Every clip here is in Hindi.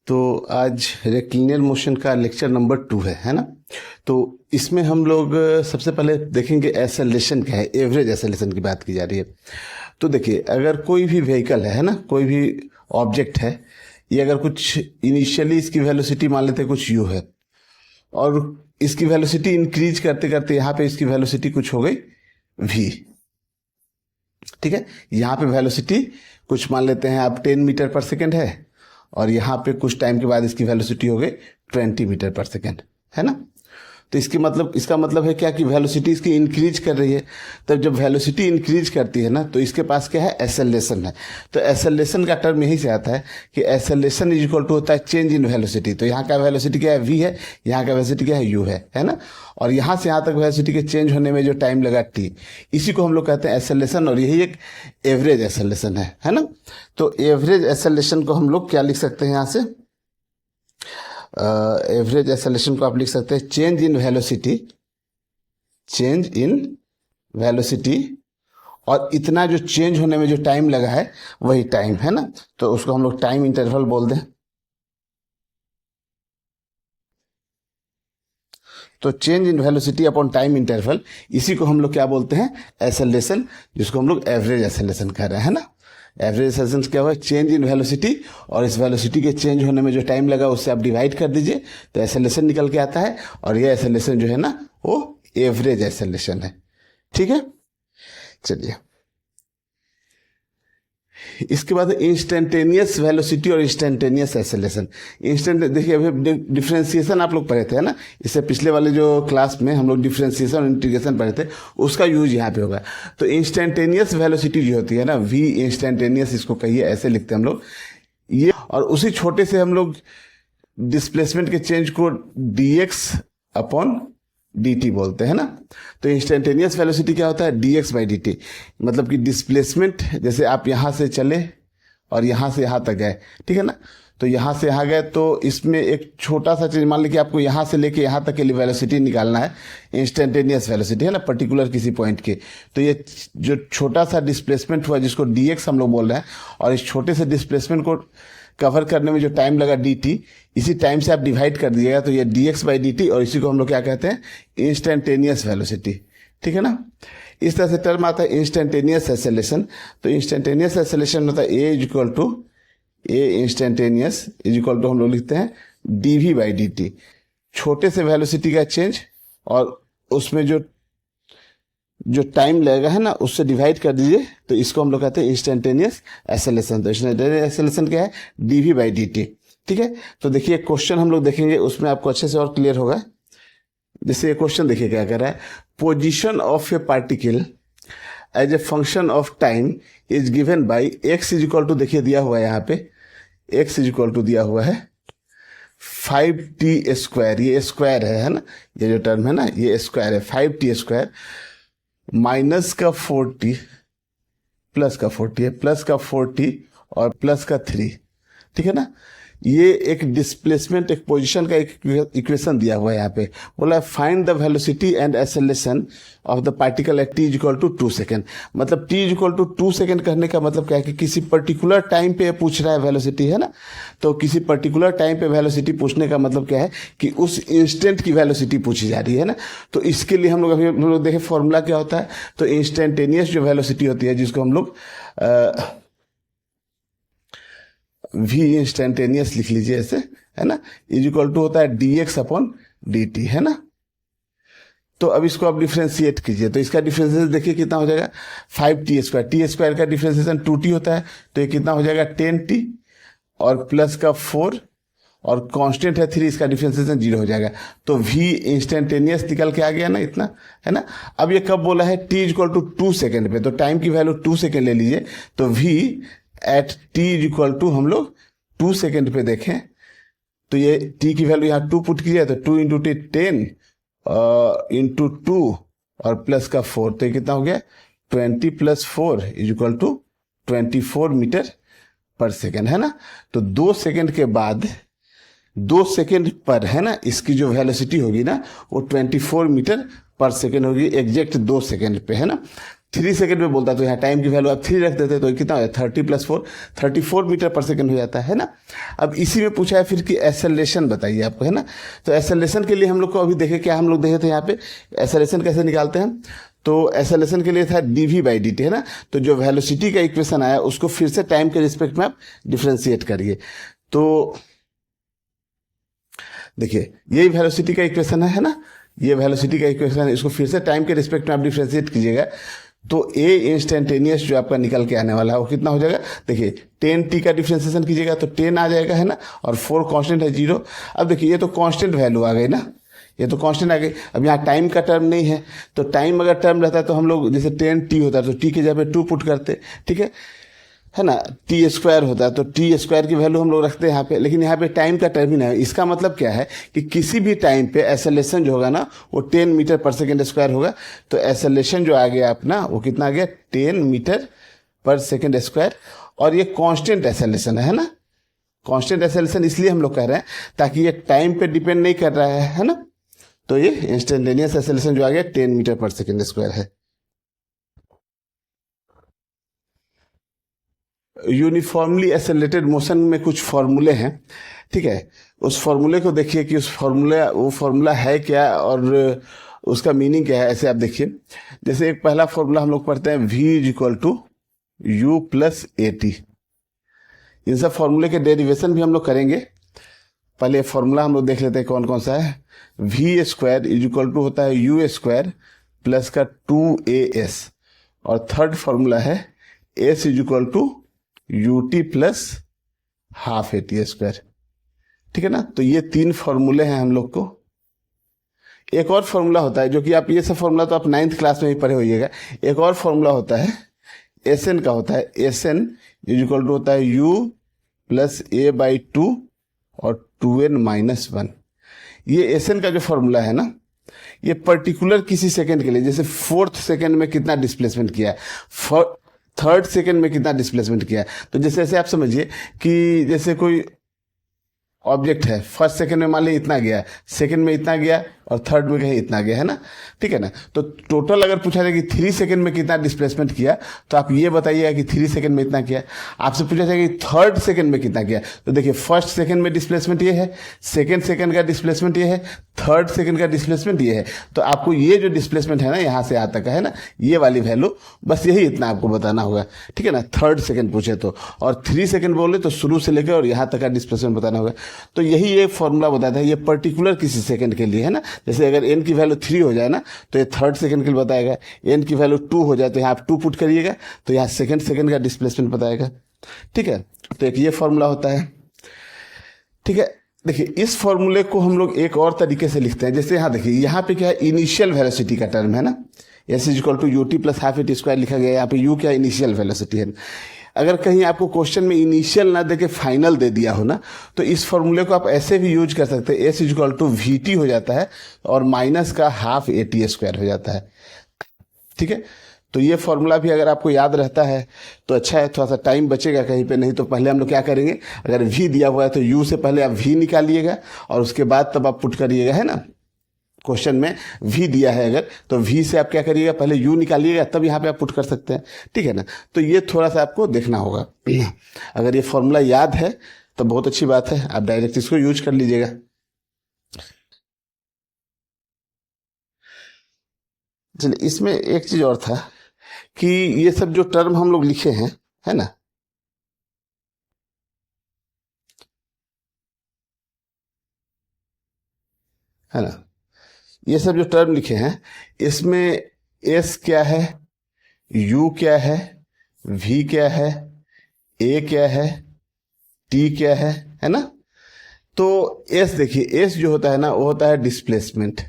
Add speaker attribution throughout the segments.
Speaker 1: तो आज रेक्टिलिनियर मोशन का लेक्चर नंबर 2 है ना। तो इसमें हम लोग सबसे पहले देखेंगे एक्सेलरेशन क्या है, एवरेज एक्सेलरेशन की बात की जा रही है। तो देखिए, अगर कोई भी व्हीकल है ना, कोई भी ऑब्जेक्ट है, ये अगर कुछ इनिशियली इसकी वेलोसिटी मान लेते हैं कुछ यू है, और इसकी वेलोसिटी इंक्रीज करते करते यहाँ पे इसकी वेलोसिटी कुछ हो गई v। ठीक है, यहाँ पे वेलोसिटी कुछ मान लेते हैं आप 10 मीटर पर सेकेंड है, और यहाँ पे कुछ टाइम के बाद इसकी वेलोसिटी हो गई 20 मीटर पर सेकेंड, है ना। तो इसका मतलब है क्या कि वेलोसिटी इसकी इंक्रीज कर रही है। तब जब वेलोसिटी इंक्रीज करती है ना, तो इसके पास क्या है, एक्सेलरेशन है। तो एक्सेलरेशन का टर्म यहीं से आता है कि एक्सेलरेशन इज इक्वल टू होता है चेंज इन वेलोसिटी। तो यहाँ का वेलोसिटी क्या है, v है, यहाँ का वेलोसिटी क्या है, u है ना। और यहाँ से यहाँ तक वेलोसिटी के चेंज होने में जो टाइम लगा t, इसी को हम लोग कहते हैं एक्सेलरेशन, और यही एक एवरेज एक्सेलरेशन है ना। तो एवरेज एक्सेलरेशन को हम लोग क्या लिख सकते हैं यहाँ से, एवरेज एक्सेलरेशन को आप लिख सकते हैं चेंज इन वेलोसिटी, और इतना जो चेंज होने में जो टाइम लगा है वही टाइम, है ना। तो उसको हम लोग टाइम इंटरवल बोल दें। तो change in velocity upon time interval, इसी को हम लोग क्या बोलते हैं, एक्सेलरेशन, जिसको हम लोग एवरेज एक्सेलरेशन कह रहे हैं ना। एवरेज एक्सेलरेशन क्या हुआ, चेंज इन वेलोसिटी, और इस वेलोसिटी के चेंज होने में जो टाइम लगा उससे आप डिवाइड कर दीजिए तो एक्सेलरेशन निकल के आता है। और ये एक्सेलरेशन जो है ना, वो एवरेज एक्सेलरेशन है। ठीक है, चलिए इसके बाद इंस्टेंटेनियस वेलोसिटी और इंस्टेंटेनियस एक्सेलरेशन। देखिए अभी डिफरेंशिएशन आप लोग पढ़े थे, है ना। इससे पिछले वाले जो क्लास में हम लोग डिफरेंशिएशन और इंटीग्रेशन पढ़े थे, उसका यूज यहाँ पे होगा। तो इंस्टेंटेनियस वेलोसिटी जो होती है ना, v इंस्टेंटेनियस इसको कहिए, ऐसे लिखते हैं हम लोग ये। और उसी छोटे से हम लोग डिस्प्लेसमेंट के चेंज को dx अपॉन dt बोलते हैं ना। तो इंस्टेंटेनियस वेलोसिटी क्या होता है, dx बाई dt। मतलब कि डिस्प्लेसमेंट, जैसे आप यहाँ से चले और यहाँ से यहाँ तक गए, ठीक है ना। तो यहाँ से यहाँ गए तो इसमें एक छोटा सा चीज मान लीजिए कि आपको यहाँ से लेके यहाँ तक के लिए वेलोसिटी निकालना है, इंस्टेंटेनियस वेलोसिटी है ना, पर्टिकुलर किसी पॉइंट के। तो ये जो छोटा सा डिस्प्लेसमेंट हुआ जिसको dx हम लोग बोल रहे हैं, और इस छोटे से डिस्प्लेसमेंट को कवर करने में जो टाइम लगा dt, इसी टाइम से आप डिवाइड कर दीजिएगा तो ये dx बाई dt, और इसी को हम लोग क्या कहते हैं, इंस्टेंटेनियस वेलोसिटी। ठीक है ना। इस तरह से टर्म आता है इंस्टेंटेनियस एक्सेलरेशन। तो इंस्टेंटेनियस एक्सेलरेशन होता है a instantaneous is equal to हम लोग लिखते हैं dv बाई dt। छोटे से वेलोसिटी का चेंज और उसमें जो टाइम लगेगा है ना, उससे डिवाइड कर दीजिए तो इसको हम लोग कहते हैं इंस्टेंटेनियस एक्सेलरेशन। तो इंस्टेंटेनियस एक्सेलरेशन क्या है, dv बाई dt। ठीक है, तो देखिए क्वेश्चन हम लोग देखेंगे, उसमें आपको अच्छे से और क्लियर होगा। जैसे ये क्वेश्चन देखिए क्या कर रहा है, position of a particle as a function of time is given by x is equal to, देखिए दिया हुआ है यहाँ पे, x इज इक्वल टू दिया हुआ है 5t स्क्वायर, ये स्क्वायर है ना, ये जो टर्म है ना ये स्क्वायर है, 5t स्क्वायर माइनस का 4t प्लस का 4t है, प्लस का 4t और प्लस का 3। ठीक है ना। ये एक डिस्प्लेसमेंट, एक पोजीशन का एक इक्वेशन दिया हुआ है यहाँ पे, बोला find the velocity and acceleration of the particle at t equal to 2 second. मतलब t इक्वल टू 2 सेकेंड कहने का मतलब क्या है कि किसी पर्टिकुलर टाइम पे पूछ रहा है वेलोसिटी, है ना। तो किसी पर्टिकुलर टाइम पे वेलोसिटी पूछने का मतलब क्या है कि उस इंस्टेंट की वेलोसिटी पूछी जा रही है ना। तो इसके लिए हम लोग देखें फॉर्मूला क्या होता है। तो इंस्टेंटेनियस जो वेलोसिटी होती है, जिसको हम लोग v इंस्टेंटेनियस लिख लीजिए ऐसे, है ना, इज इक्वल टू होता है dx अपॉन dt, है ना। तो अब इसको आप डिफ्रेंशिएट कीजिए, तो इसका डिफ्रेंशिएशन देखिए कितना हो जाएगा, 5t स्क्वायर, t स्क्वायर का डिफ्रेंशिएशन 2t होता है, तो ये कितना हो जाएगा 10t, और प्लस का 4 और कांस्टेंट है 3, इसका डिफ्रेंशिएशन 0 हो जाएगा। तो v इंस्टेंटेनियस निकल के आ गया ना इतना, है ना। अब ये कब बोला है, t इक्वल टू 2 सेकेंड पे, तो टाइम की वैल्यू 2 सेकेंड ले लीजिए। तो v at t equal to हम लोग 2 सेकेंड पे देखें तो ये t की वैल्यू यहाँ 2 पुट कीजिए, तो 2 इंटू टी 10 इंटू 2 और प्लस का 4, तो ये कितना हो गया 20 plus 4 is equal to 24 metre per second, है ना। तो 2 सेकेंड के बाद 2 सेकेंड पर, है ना, इसकी जो वेलोसिटी होगी ना वो 24 मीटर पर सेकेंड होगी, एग्जैक्ट 2 सेकेंड पे, है ना। 3 सेकंड में बोलता तो यहाँ टाइम की वैल्यू आप 3 रख देते तो कितना हो जाता, 30 + 4 34 मीटर पर सेकंड हो जाता है ना। अब इसी में पूछा है फिर कि एसेलेरेशन बताइए आपको, है ना। तो एसेलेरेशन के लिए हम लोग को अभी देखे क्या हम लोग देखे थे यहाँ पे एसेलेरेशन कैसे निकालते हैं। तो एसेलेरेशन के लिए था dv/dt, है ना। तो जो वेलोसिटी का इक्वेशन आया उसको फिर से टाइम के रिस्पेक्ट में आप डिफ्रेंशिएट करिए। तो देखिए यही वेलोसिटी का इक्वेशन है ना, ये वेलोसिटी का इक्वेशन है, इसको फिर से टाइम के रिस्पेक्ट में आप डिफ्रेंशिएट कीजिएगा तो ए इंस्टेंटेनियस जो आपका निकल के आने वाला है वो कितना हो जाएगा। देखिए 10t का डिफ्रेंशिएशन कीजिएगा तो 10 आ जाएगा, है ना, और 4 कांस्टेंट है 0। अब देखिए ये तो कांस्टेंट वैल्यू आ गई ना, ये तो कांस्टेंट आ गई। अब यहाँ टाइम का टर्म नहीं है, तो टाइम अगर टर्म रहता है तो हम लोग जैसे 10t होता है तो t की जगह पे 2 पुट करते, ठीक है ना। t² होता है तो t² की वैल्यू हम लोग रखते हैं यहाँ पे, लेकिन यहाँ पे टाइम का टर्म ही नहीं है। इसका मतलब क्या है कि किसी भी टाइम पे एसेलेरेशन जो होगा ना वो 10 मीटर पर सेकेंड स्क्वायर होगा। तो एसेलेरेशन जो आ गया अपना वो कितना आ गया, 10 मीटर पर सेकेंड स्क्वायर। और ये कांस्टेंट एसेलेरेशन है ना, कांस्टेंट एसेलेरेशन इसलिए हम लोग कह रहे हैं ताकि ये टाइम पे डिपेंड नहीं कर रहा है ना। तो ये इंस्टेंटेनियस एसेलेरेशन जो आ गया 10 मीटर पर सेकेंड स्क्वायर है। यूनिफॉर्मली एसेलेरेटेड मोशन में कुछ फॉर्मूले हैं, ठीक है। उस फॉर्मूले को देखिए कि वो फॉर्मूला है क्या और उसका मीनिंग क्या है। ऐसे आप देखिए, जैसे एक पहला फॉर्मूला हम लोग पढ़ते हैं v = u + at। इन सब फॉर्मूले के डेरिवेशन भी हम लोग करेंगे। पहले फॉर्मूला हम लोग देख लेते हैं कौन कौन सा है। v² होता है u² प्लस का 2as, और थर्ड फॉर्मूला है s ut plus half at², ठीक है ना। तो ये 3 फॉर्मूले हैं हम लोग को। एक और फॉर्मूला होता है जो कि आप, ये सब फॉर्मूला तो आप 9th क्लास में ही पढ़े होइएगा। एक और फॉर्मूला होता है SN का, होता है SN होता है u + a/2 और 2n-1। ये SN का जो फॉर्मूला है ना, ये पर्टिकुलर किसी सेकंड के लिए, जैसे 4th सेकंड में कितना डिस्प्लेसमेंट किया है, 3rd सेकंड में कितना डिस्प्लेसमेंट किया है। तो जैसे ऐसे आप समझिए कि जैसे कोई ऑब्जेक्ट है, फर्स्ट सेकंड में मान लीजिए इतना गया, सेकंड में इतना गया और थर्ड में कहीं इतना गया, है ना, ठीक है ना। तो टोटल अगर पूछा जाए कि 3 सेकंड में कितना डिस्प्लेसमेंट किया तो आप ये बताइएगा कि 3 सेकंड में इतना किया। आपसे पूछा जाए कि 3rd सेकंड में कितना किया, तो देखिए फर्स्ट सेकंड में डिस्प्लेसमेंट ये है, सेकंड सेकंड का डिस्प्लेसमेंट ये है, 3rd सेकंड का डिस्प्लेसमेंट ये है। तो आपको ये जो डिस्प्लेसमेंट है ना यहाँ से यहाँ तक का, है ना, ये वाली वैल्यू, बस यही इतना आपको बताना होगा, ठीक है ना। 3rd सेकंड पूछे तो, और 3 सेकंड बोले तो शुरू से लेकर और यहाँ तक का डिस्प्लेसमेंट बताना होगा। तो यही ये फॉर्मूला बताता है, ये पर्टिकुलर किसी सेकंड के लिए, है ना। जैसे अगर n की वैल्यू 3 हो जाए ना तो ये 3rd सेकंड के लिए बताएगा, n की वैल्यू 2 हो जाए तो यहाँ आप 2 पुट करिएगा तो यहाँ सेकंड सेकंड का डिस्प्लेसमेंट बताएगा, ठीक है। तो एक ये फॉर्मूला होता है, ठीक है। देखिए इस फॉर्मूले को हम लोग एक और तरीके से लिखते हैं। जैसे यहाँ देखिए, यहाँ पे क्या है, इनिशियल वेलोसिटी का टर्म है ना, s = ut + हाफ at² लिखा गया है। यहाँ पे u क्या इनिशियल वेलोसिटी है। अगर कहीं आपको क्वेश्चन में इनिशियल ना देके फाइनल दे दिया हो ना तो इस फॉर्मूले को आप ऐसे भी यूज कर सकते हैं, s = vt हो जाता है और माइनस का हाफ at² हो जाता है, ठीक है। तो ये फॉर्मूला भी अगर आपको याद रहता है तो अच्छा है, थोड़ा सा टाइम बचेगा कहीं पे। नहीं तो पहले हम लोग क्या करेंगे, अगर v दिया हुआ है तो u से पहले आप v निकालिएगा और उसके बाद तब आप पुट करिएगा, है ना। क्वेश्चन में v दिया है अगर तो v से आप क्या करिएगा, पहले u निकालिएगा तब यहाँ पे आप पुट कर सकते हैं, ठीक है ना। तो ये थोड़ा सा आपको देखना होगा। अगर ये फॉर्मूला याद है तो बहुत अच्छी बात है, आप डायरेक्ट इसको यूज कर लीजिएगा। चलिए इसमें एक चीज और था कि ये सब जो टर्म हम लोग लिखे हैं, है ना, है ना, ये सब जो टर्म लिखे हैं इसमें s क्या है, u क्या है, v क्या है, a क्या है, t क्या है ना। तो s देखिए, s जो होता है ना वो होता है डिस्प्लेसमेंट,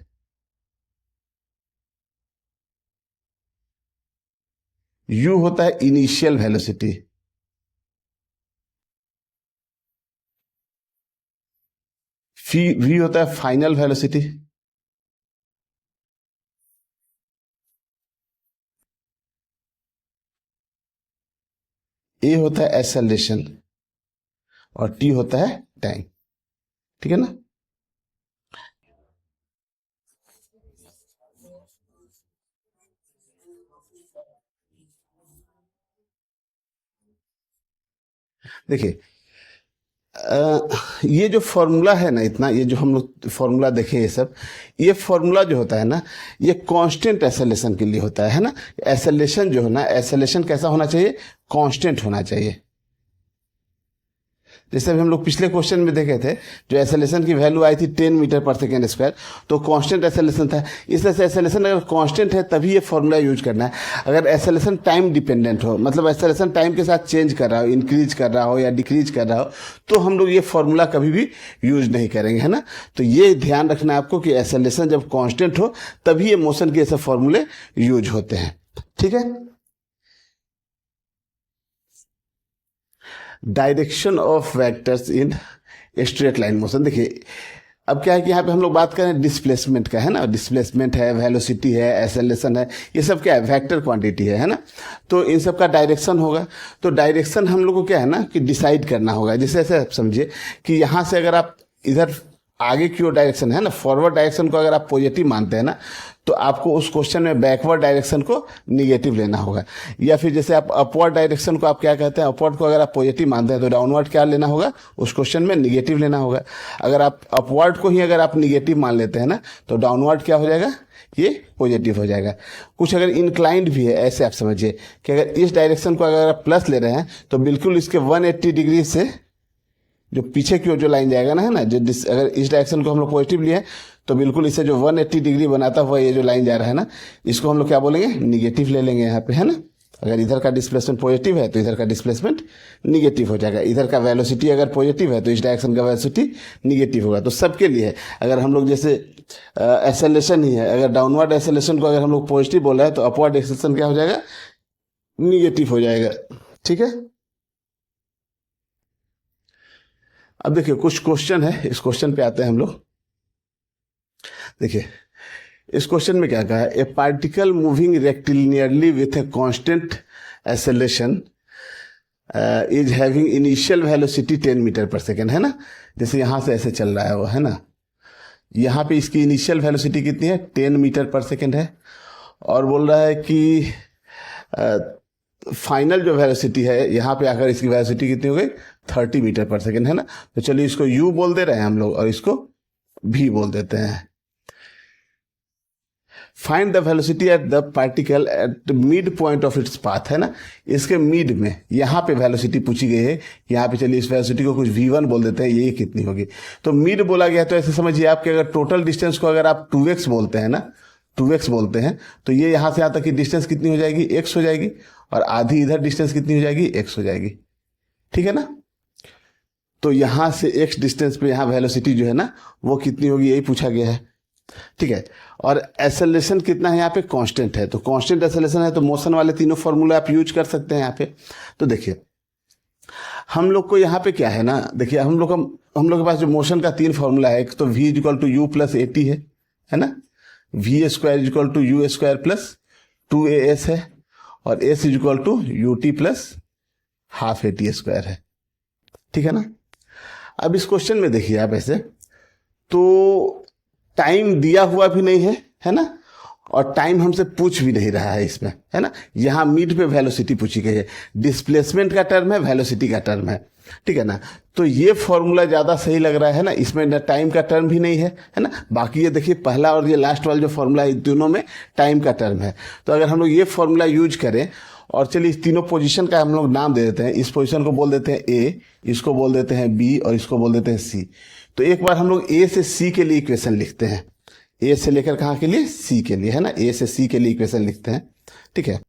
Speaker 1: u होता है इनिशियल वेलोसिटी, v होता है फाइनल वेलोसिटी, a होता है एक्सेलरेशन और t होता है टाइम, ठीक है ना। देखिए ये जो फॉर्मूला है ना, इतना ये जो हम लोग फॉर्मूला देखे ये सब, ये फॉर्मूला जो होता है ना, ये कांस्टेंट एसेलेशन के लिए होता है ना। एसेलेशन जो है ना, एसेलेशन कैसा होना चाहिए? कांस्टेंट होना चाहिए। जैसे अभी हम लोग पिछले क्वेश्चन में देखे थे, जो एसेलेशन की वैल्यू आई थी 10 मीटर पर सेकेंड स्क्वायर, तो कांस्टेंट एसेलेशन था। इस तरह से एसेलेशन अगर कांस्टेंट है तभी ये फॉर्मूला यूज करना है। अगर एसेलेशन टाइम डिपेंडेंट हो, मतलब एसेलेशन टाइम के साथ चेंज कर रहा हो, इंक्रीज कर रहा हो या डिक्रीज कर रहा हो, तो हम लोग ये फॉर्मूला कभी भी यूज नहीं करेंगे, है ना। तो ये ध्यान रखना है आपको कि एसेलेशन जब कांस्टेंट हो तभी ये मोशन के ऐसे फॉर्मूले यूज होते हैं, ठीक है। Direction of vectors in straight line motion. देखिए अब क्या है कि यहाँ पे हम लोग बात करें डिस्प्लेसमेंट का, है ना। डिस्प्लेसमेंट है, वेलोसिटी है, एसेलेरेशन है, ये सब क्या है? वेक्टर क्वांटिटी है ना। तो इन सब का डायरेक्शन होगा। तो डायरेक्शन हम लोग को क्या है ना कि डिसाइड करना होगा। जैसे ऐसे आप समझिए कि यहाँ से अगर आप इधर आगे की ओर डायरेक्शन है ना, फॉरवर्ड डायरेक्शन को अगर आप पॉजिटिव मानते हैं ना, तो आपको उस क्वेश्चन में बैकवर्ड डायरेक्शन को निगेटिव लेना होगा। या फिर जैसे आप अपवर्ड डायरेक्शन को आप क्या कहते हैं? अपवर्ड को अगर आप पॉजिटिव मानते हैं तो डाउनवर्ड क्या लेना होगा? उस क्वेश्चन में निगेटिव लेना होगा। अगर आप अपवर्ड को ही अगर आप निगेटिव मान लेते हैं ना, तो डाउनवर्ड क्या हो जाएगा? ये पॉजिटिव हो जाएगा। कुछ अगर इंक्लाइंड भी है, ऐसे आप समझिए कि अगर इस डायरेक्शन को अगर आप प्लस ले रहे हैं तो बिल्कुल इसके 180 डिग्री से जो पीछे की ओर जो लाइन जाएगा ना, है ना, जो अगर इस डायरेक्शन को हम लोग पॉजिटिव लिए तो बिल्कुल इसे जो 180 डिग्री बनाता हुआ ये जो लाइन जा रहा है ना, इसको हम लोग क्या बोलेंगे? निगेटिव ले लेंगे यहाँ पे, है ना। अगर इधर का डिस्प्लेसमेंट पॉजिटिव है तो इधर का डिस्प्लेसमेंट निगेटिव हो जाएगा। इधर का वेलोसिटी अगर पॉजिटिव है तो इस डायरेक्शन का वेलोसिटी निगेटिव होगा। तो सबके लिए है। अगर हम लोग जैसे एसेलेरेशन ही है, अगर डाउनवर्ड एसेलेरेशन को अगर हम लोग पॉजिटिव बोल रहे हैं तो अपवर्ड एसेलेरेशन क्या हो जाएगा? निगेटिव हो जाएगा, ठीक है। अब देखिए कुछ क्वेश्चन है, इस क्वेश्चन पे आते हैं हम लोग। देखिए इस क्वेश्चन में क्या कहा है? A particle moving rectilinearly with a constant acceleration is having initial velocity 10 metre per second, है ना। जैसे यहां से ऐसे चल रहा है वो, है ना। यहाँ पे इसकी इनिशियल वेलोसिटी कितनी है? 10 मीटर पर सेकेंड है। और बोल रहा है कि फाइनल जो वेलोसिटी है यहाँ पे आकर इसकी वेलोसिटी कितनी हो गई? 30 मीटर पर सेकेंड, है ना। तो चलिए इसको u बोल दे रहे हैं हम लोग और इसको v बोल देते हैं। Find the velocity at the particle at mid point of its path, है ना। इसके मिड में यहाँ पे वेलोसिटी पूछी गई है। यहाँ पे चलिए इस वेलोसिटी को कुछ v1 बोल देते हैं, ये कितनी होगी। तो मिड बोला गया तो ऐसे समझिए आपके अगर टोटल डिस्टेंस को अगर आप 2x बोलते हैं ना, 2x बोलते हैं, तो ये यहाँ से यहाँ तक की डिस्टेंस कितनी हो जाएगी? x हो जाएगी। और आधी इधर डिस्टेंस कितनी हो जाएगी? x हो जाएगी, ठीक है ना। तो यहाँ से x डिस्टेंस पे यहाँ वेलोसिटी जो है ना वो कितनी होगी, यही पूछा गया है, ठीक है। और एसेलेरेशन कितना है? यहाँ पे कांस्टेंट है। तो कांस्टेंट एसेलेरेशन है तो मोशन वाले तीनों फॉर्मूला आप यूज कर सकते हैं यहाँ पे। तो देखिए हम लोग को यहाँ पे क्या है ना, देखिए हम लोग के पास जो मोशन का 3 फॉर्मूला है। एक तो v equal to u plus a t है ना। v square equal to u square plus 2as है। और s equal to u t plus half a t square है, ठीक है ना। अब इस क्वेश्चन में देखिए आप ऐसे, तो टाइम दिया हुआ भी नहीं है ना, और टाइम हमसे पूछ भी नहीं रहा है इसमें, है ना। यहाँ मिड पे वेलोसिटी पूछी गई है, डिस्प्लेसमेंट का टर्म है, वेलोसिटी का टर्म है, ठीक है ना। तो ये फॉर्मूला ज्यादा सही लग रहा है ना, इसमें ना टाइम का टर्म भी नहीं है ना। बाकी ये देखिए पहला और ये लास्ट वाला जो फॉर्मूला है, दोनों में टाइम का टर्म है। तो अगर हम लोग ये फॉर्मूला यूज करें और चलिए इस तीनों पोजीशन का हम लोग नाम दे देते हैं। इस पोजीशन को बोल देते हैं ए, इसको बोल देते हैं बी और इसको बोल देते हैं सी। तो एक बार हम लोग ए से सी के लिए इक्वेशन लिखते हैं, ए से लेकर कहाँ के लिए? सी के लिए, है ना। ए से सी के लिए इक्वेशन लिखते हैं, ठीक है।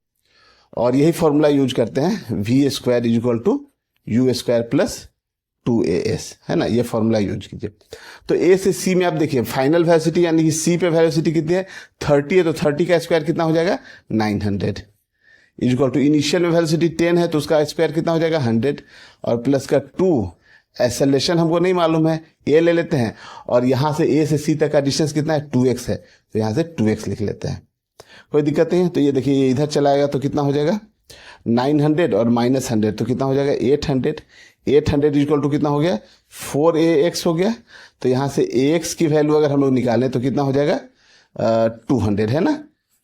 Speaker 1: और यही फॉर्मूला यूज करते हैं, v square is equal to u square plus 2as, है ना। ये फॉर्मूला यूज कीजिए। तो ए से सी में आप देखिए फाइनल वेलोसिटी यानी कि सी पे वेलोसिटी कितनी है? 30 है। तो 30 का स्क्वायर कितना हो जाएगा? 900 इज इक्वल टू इनिशियल में वेलोसिटी 10 है तो उसका स्क्वायर कितना हो जाएगा? 100 और प्लस का 2। एसेलेरेशन हमको नहीं मालूम है, ए ले लेते हैं। और यहाँ से ए से सी तक का डिस्टेंस कितना है? 2x है। तो यहाँ से 2x लिख लेते हैं, कोई दिक्कत नहीं है। तो ये देखिए ये इधर चलाएगा तो कितना हो जाएगा? 900 और माइनस 100 तो कितना हो जाएगा? 800। 800 इक्वल टू कितना हो गया? 4ax हो गया। तो यहाँ से ax की वैल्यू अगर हम लोग निकालें तो कितना हो जाएगा? 200, है ना।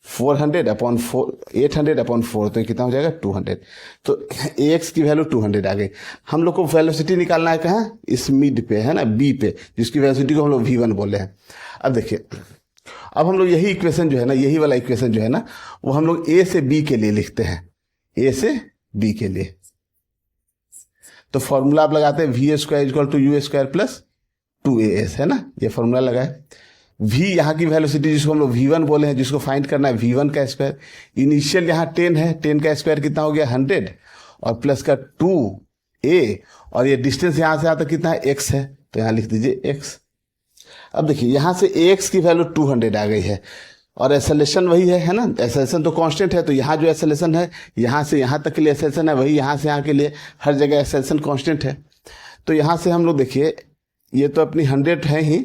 Speaker 1: 400 अपॉन 800 अपॉन 4, तो ये कितना हो जाएगा 200। तो ax की वैल्यू 200 आ गई। हम लोग को वेलोसिटी निकालना है कहाँ, इस मिड पे है ना, b पे, जिसकी वेलोसिटी को हम लोग v1 बोले हैं। अब देखिए, अब हम लोग यही इक्वेशन जो है ना, यही वाला इक्वेशन जो है ना, वो हम लोग a से b के लिए लिखते हैं, a से b के लिए। तो फॉर्मूला आप लगाते हैं v square equal to u square plus 2as, है ना, ये फॉर्मूला लगाए। v यहाँ की वेलोसिटी जिसको हम लोग v1 बोले हैं, जिसको फाइंड करना है v1 का स्क्वायर। इनिशियल यहाँ 10 है, 10 का स्क्वायर कितना हो गया 100, और प्लस का 2a, और ये डिस्टेंस यहाँ से यहाँ तक कितना है x है, तो यहाँ लिख दीजिए x। अब देखिए यहाँ से ax की वैल्यू 200 आ गई है, और एक्सेलरेशन वही है ना, एक्सेलरेशन तो कांस्टेंट है, तो यहाँ जो एक्सेलरेशन है यहाँ से यहाँ तक के लिए एक्सेलरेशन है, वही यहाँ से यहाँ के लिए हर जगह एक्सेलरेशन कांस्टेंट है। तो यहाँ से हम लोग देखिए, ये तो अपनी 100 है ही,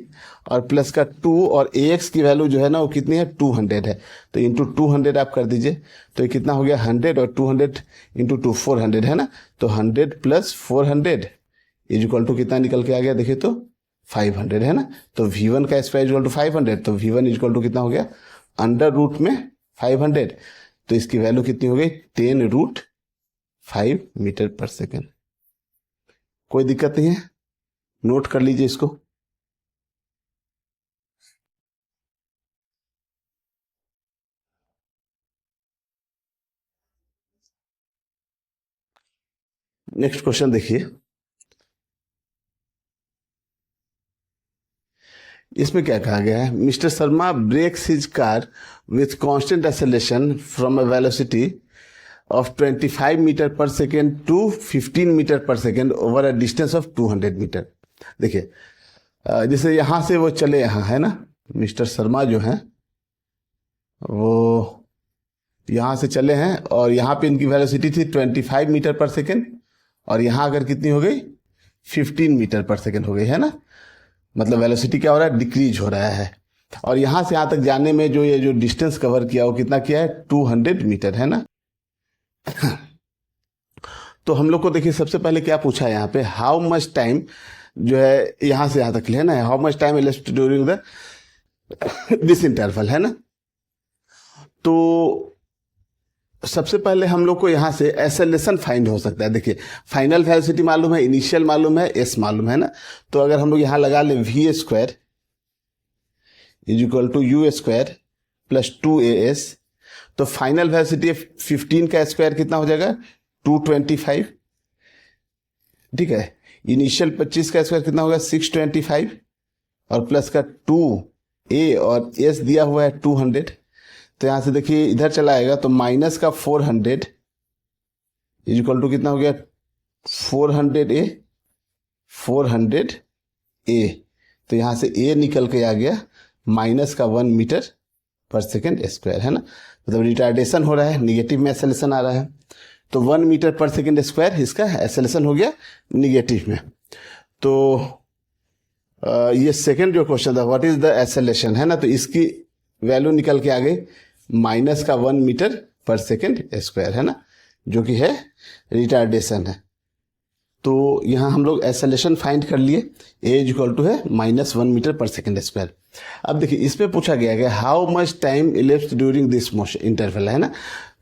Speaker 1: और प्लस का 2, और ax की वैल्यू जो है ना वो कितनी है 200 है, तो इंटू 200 आप कर दीजिए, तो ये कितना हो गया 100, और 200 इंटू 2 400 है ना, तो 100 प्लस 400 इज इक्वल टू कितना निकल के आ गया, देखिए तो 500 है ना। तो v1 का स्क्वायर इक्वल टू 500, तो v1 इक्वल टू कितना हो गया अंडर रूट में 500, तो इसकी वैल्यू कितनी हो गई 10√5 मीटर पर सेकेंड। कोई दिक्कत नहीं है, नोट कर लीजिए इसको। नेक्स्ट क्वेश्चन देखिए, इसमें क्या कहा गया है, mister Sharma brakes his car with constant acceleration from a velocity of 25 metre per second to 15 metre per second over a distance of 200 metre. देखिए जैसे यहाँ से वो चले, यहाँ है ना, मिस्टर शर्मा जो हैं वो यहाँ से चले हैं, और यहाँ पे इनकी वेलोसिटी थी 25 मीटर पर सेकेंड, और यहाँ अगर कितनी हो गई 15 मीटर पर सेकेंड हो गई, है ना, मतलब वेलोसिटी क्या हो रहा है, डिक्रीज हो रहा है। और यहाँ से यहाँ तक जाने में जो ये जो डिस्टेंस कवर किया वो कितना किया है 200 मीटर, है ना। तो हम लोग को देखिए सबसे पहले क्या पूछा है यहाँ पे, हाउ मच टाइम जो है यहाँ से यहाँ तक है ना, how much time elapsed during the this interval, है ना। तो सबसे पहले हम लोग को यहाँ से एक्सेलरेशन फाइंड हो सकता है। देखिए फाइनल वेलोसिटी मालूम है, इनिशियल मालूम है, एस मालूम है ना, तो अगर हम लोग यहाँ लगा ले v square is equal to u square plus 2as, तो फाइनल वेलोसिटी 15 का स्क्वायर कितना हो जाएगा 225, ठीक है। इनिशियल 25 का स्क्वायर कितना होगा 625, और प्लस का 2a, और s दिया हुआ है 200, तो यहां से देखिए इधर चला आएगा, तो माइनस का 400 इज इक्वल टू कितना हो गया 400a, तो यहां से a निकल के आ गया माइनस का 1 मीटर पर सेकेंड स्क्वायर, है ना, मतलब रिटार्डेशन हो रहा है, निगेटिव में एक्सेलरेशन आ रहा है, तो 1 मीटर पर सेकेंड स्क्वायर इसका एक्सेलरेशन हो गया निगेटिव में। तो ये सेकेंड जो क्वेश्चन था, व्हाट इज द एक्सेलरेशन, है ना, तो इसकी वैल्यू निकल के आ गई माइनस का 1 मीटर पर सेकेंड स्क्वायर, है ना, जो कि है रिटार्डेशन है। तो यहाँ हम लोग एक्सेलरेशन फाइंड कर लिए, a इज इक्वल टू है -1 मीटर पर सेकेंड स्क्वायर। अब देखिए इसमें पूछा गया है how much time elapsed during this motion interval, है ना,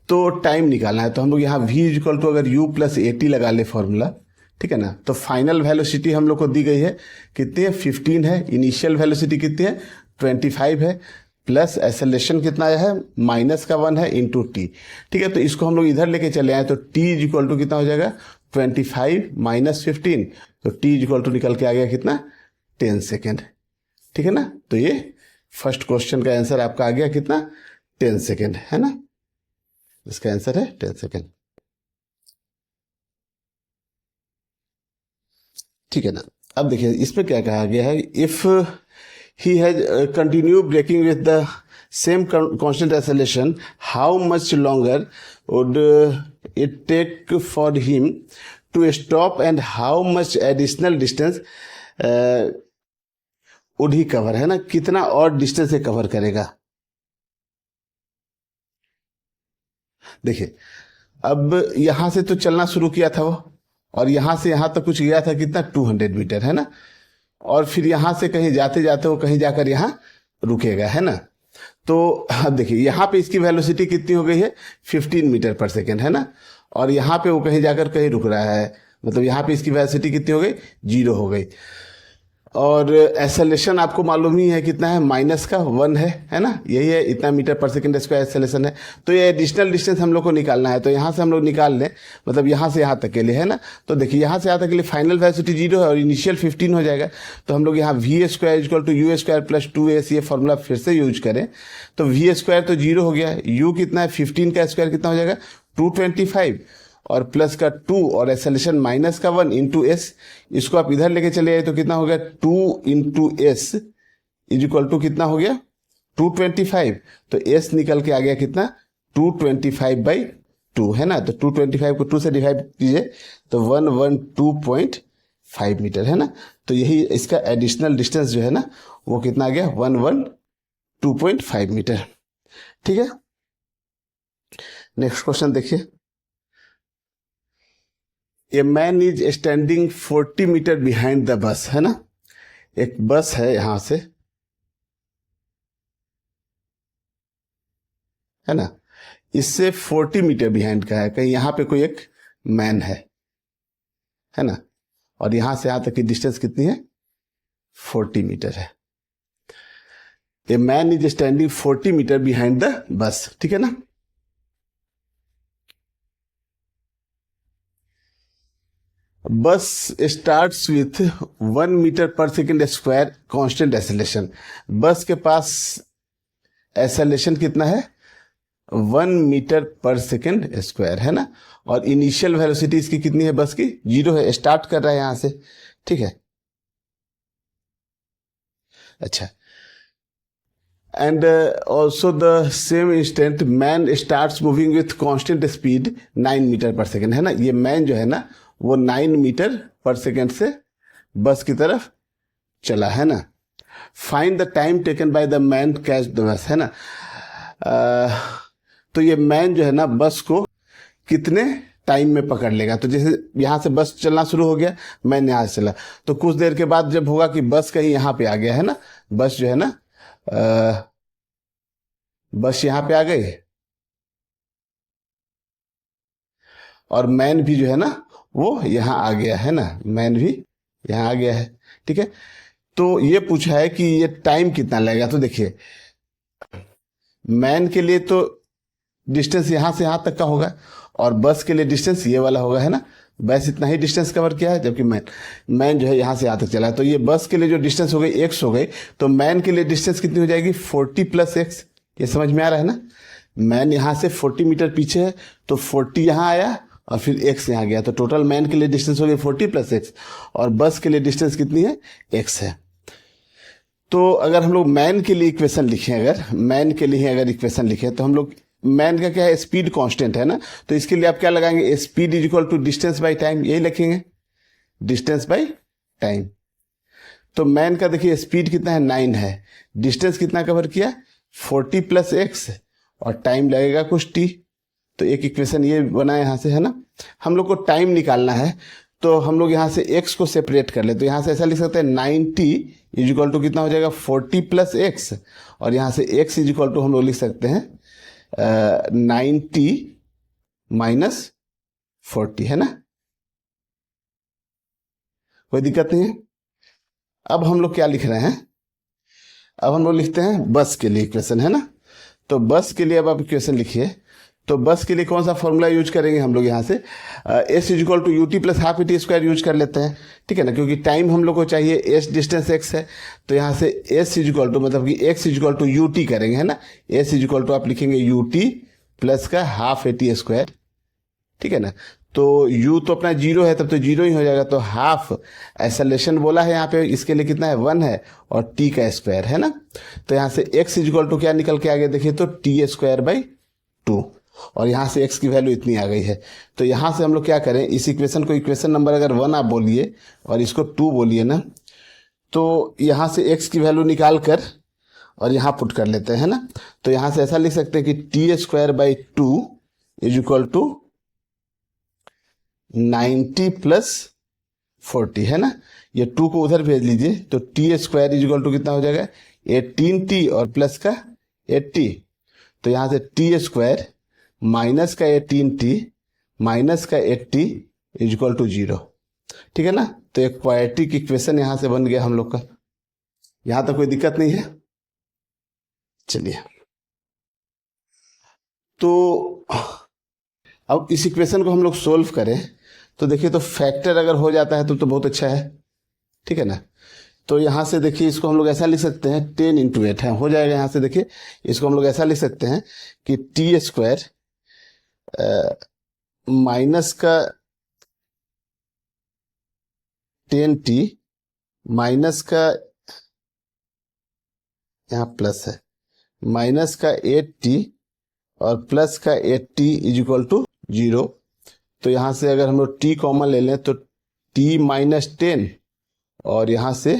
Speaker 1: तो टाइम निकालना है। तो हम लोग यहाँ v इज इक्वल टू अगर u प्लस at लगा ले फॉर्मूला, ठीक है ना, तो फाइनल वेलोसिटी हम लोग को दी गई है कितनी है 15 है, इनिशियल वेलोसिटी कितनी है 25 है, प्लस एक्सेलरेशन कितना आया है -1 है इंटू टी, ठीक है। तो इसको हम लोग इधर लेके चले आए, तो t इज इक्वल टू कितना हो जाएगा 25 माइनस 15, तो t इज इक्वल टू निकल के आ गया कितना 10 सेकेंड, ठीक है ना। तो ये फर्स्ट क्वेश्चन का आंसर आपका आ गया कितना 10 सेकेंड, है ना, इसका आंसर है 10 सेकेंड, ठीक है ना। अब देखिए इसमें क्या कहा गया है, if he has continue braking with the same constant acceleration, how much longer would it take for him to stop, and how much additional distance would he cover, है ना, कितना और डिस्टेंस से कवर करेगा। देखिए अब यहां से तो चलना शुरू किया था वो, और यहां से यहां तक कुछ गया था कितना 200 मीटर, है ना, और फिर यहां से कहीं जाते जाते वो कहीं जाकर यहां रुकेगा, है ना। तो अब देखिए यहाँ पे इसकी वेलोसिटी कितनी हो गई है 15 मीटर पर सेकेंड, है ना। और यहाँ पे वो कहीं जाकर कहीं रुक रहा है, मतलब यहाँ पे इसकी वेलोसिटी कितनी हो गई, 0 हो गई। और एक्सेलरेशन आपको मालूम ही है कितना है, -1 है ना, यही है, इतना मीटर पर सेकंड स्क्वायर एक्सेलरेशन है। तो ये एडिशनल डिस्टेंस हम लोग को निकालना है, तो यहाँ से हम लोग निकाल लें, मतलब यहाँ से यहाँ तक के लिए, है ना। तो देखिए यहाँ से यहाँ तक के लिए फाइनल वेलोसिटी 0 है और इनिशियल 15 हो जाएगा। तो हम लोग यहाँ v² = u² + 2s ये फॉर्मूला फिर से यूज करें, तो v² तो 0 हो गया, u कितना है 15 का स्क्वायर कितना हो जाएगा 225, और प्लस का 2 और एक्सेलरेशन -1 इंटू एस, इसको आप इधर लेके चले आए तो कितना हो गया 2 इंटू एस = कितना हो गया 225। तो एस निकल के आ गया कितना 225/2, है ना। तो 225 को 2 से डिवाइड कीजिए तो 112.5 मीटर, है ना। तो यही इसका एडिशनल डिस्टेंस जो है ना वो कितना आ गया 112.5 मीटर। ठीक है, नेक्स्ट क्वेश्चन देखिए। A man is standing 40 metre behind the bus, है ना। एक बस है यहां से, है ना, इससे 40 मीटर बिहाइंड का है, कहीं यहां पे कोई एक मैन है ना। और यहां से यहां तक की डिस्टेंस कितनी है 40 मीटर है। A man is standing 40 metre behind the bus, ठीक है ना। Bus starts with 1 metre per second square constant acceleration. Bus के पास एक्सेलरेशन कितना है 1 मीटर पर सेकेंड स्क्वायर, है ना। और इनिशियल वेलोसिटी इसकी कितनी है बस की 0 है, स्टार्ट कर रहा है यहां से, ठीक है। अच्छा, and also the same instant man starts moving with constant speed 9 metre per second, है ना। ये मैन जो है ना वो 9 मीटर पर सेकेंड से बस की तरफ चला, है ना। Find the time taken by the man catch the bus, है ना। तो ये मैन जो है ना बस को कितने टाइम में पकड़ लेगा। तो जैसे यहां से बस चलना शुरू हो गया, मैन यहां से चला, तो कुछ देर के बाद जब होगा कि बस कहीं यहां पे आ गया, है ना, बस जो है ना बस यहां पे आ गई और मैन भी जो है ना वो यहां आ गया, है ना, मैन भी यहां आ गया है, ठीक है। तो ये पूछा है कि ये टाइम कितना लगेगा। तो देखिए मैन के लिए तो डिस्टेंस यहां से यहां तक का होगा और बस के लिए डिस्टेंस ये वाला होगा, है ना। बस इतना ही डिस्टेंस कवर किया है, जबकि मैन जो है यहां से यहां तक चला है। तो ये बस के लिए जो डिस्टेंस हो गई x हो गई, तो मैन के लिए डिस्टेंस कितनी हो जाएगी 40 + x। ये समझ में आ रहा है ना। मैन यहां से 40 मीटर पीछे है तो 40 यहां आया और फिर x यहां गया, तो टोटल मैन के लिए डिस्टेंस हो गई 40 + x और बस के लिए डिस्टेंस कितनी है x है। तो अगर हम लोग मैन के लिए इक्वेशन लिखें, अगर मैन के लिए अगर इक्वेशन लिखें तो हम लोग मैन का क्या है स्पीड कांस्टेंट है ना, तो इसके लिए आप क्या लगाएंगे स्पीड = डिस्टेंस बाय टाइम, यही लिखेंगे डिस्टेंस बाय टाइम। तो मैन का देखिए स्पीड कितना है 9 है, डिस्टेंस कितना कवर किया 40 + x और टाइम लगेगा कुछ t। तो एक इक्वेशन ये बना यहां से, है ना। हम लोग को टाइम निकालना है तो हम लोग यहां से x को सेपरेट कर ले, तो यहां से ऐसा लिख सकते हैं 90 = कितना हो जाएगा 40 + x और यहां से x = हम लोग लिख सकते हैं 90 - 40, है ना। कोई दिक्कत नहीं है। अब हम लोग क्या लिख रहे हैं, अब हम लोग लिखते हैं बस के लिए इक्वेशन, है ना। तो बस के लिए अब आप इक्वेशन लिखिए। तो बस के लिए कौन सा फॉर्मूला यूज करेंगे हम लोग यहाँ से s = ut + ½ t² यूज कर लेते हैं, ठीक है ना, क्योंकि टाइम हम लोग को चाहिए, s डिस्टेंस x है। तो यहाँ से s = मतलब कि x = ut करेंगे, है ना। s = आप लिखेंगे ut + का ½ at², ठीक है ना। तो u तो अपना 0 है, तब तो 0 ही हो जाएगा, तो हाफ एक्सेलरेशन बोला है यहाँ पे, इसके लिए कितना है 1 है और t का स्क्वायर, है ना। तो यहाँ से x = क्या निकल के आ गया देखिए, तो t²/2 और यहां से x की वैल्यू इतनी आ गई है। तो यहां से हम लोग क्या करें, इस इक्वेशन को इक्वेशन नंबर अगर 1 आप बोलिए और इसको 2 बोलिए ना, तो यहां से x की वैल्यू निकाल कर और यहां पुट कर लेते हैं, है ना। तो यहां से ऐसा लिख सकते हैं कि t²/2 = 90 + 40, है ना। ये 2 को उधर भेज लीजिए तो t² = कितना हो जाएगा 18t और प्लस का 80, तो यहां से टी स्क्वायर माइनस का 18t माइनस का 80 इज इक्वल टू 0। ठीक है ना, तो एक क्वाड्रेटिक इक्वेशन यहां से बन गया हम लोग का। यहां तक कोई दिक्कत नहीं है। चलिए, तो अब इस इक्वेशन को हम लोग सोल्व करें तो देखिए, तो फैक्टर अगर हो जाता है तो बहुत अच्छा है। ठीक है ना, तो यहां से देखिए इसको हम लोग ऐसा लिख सकते हैं 10 इंटू 8 है, हो जाएगा। यहां से देखिए इसको हम लोग ऐसा लिख सकते हैं कि टी स्क्वायर माइनस का 10t माइनस का, यहाँ प्लस है, माइनस का 8t और प्लस का 8t इज इक्वल टू 0। तो यहां से अगर हम लोग t कॉमन ले लें तो t माइनस 10 और यहां से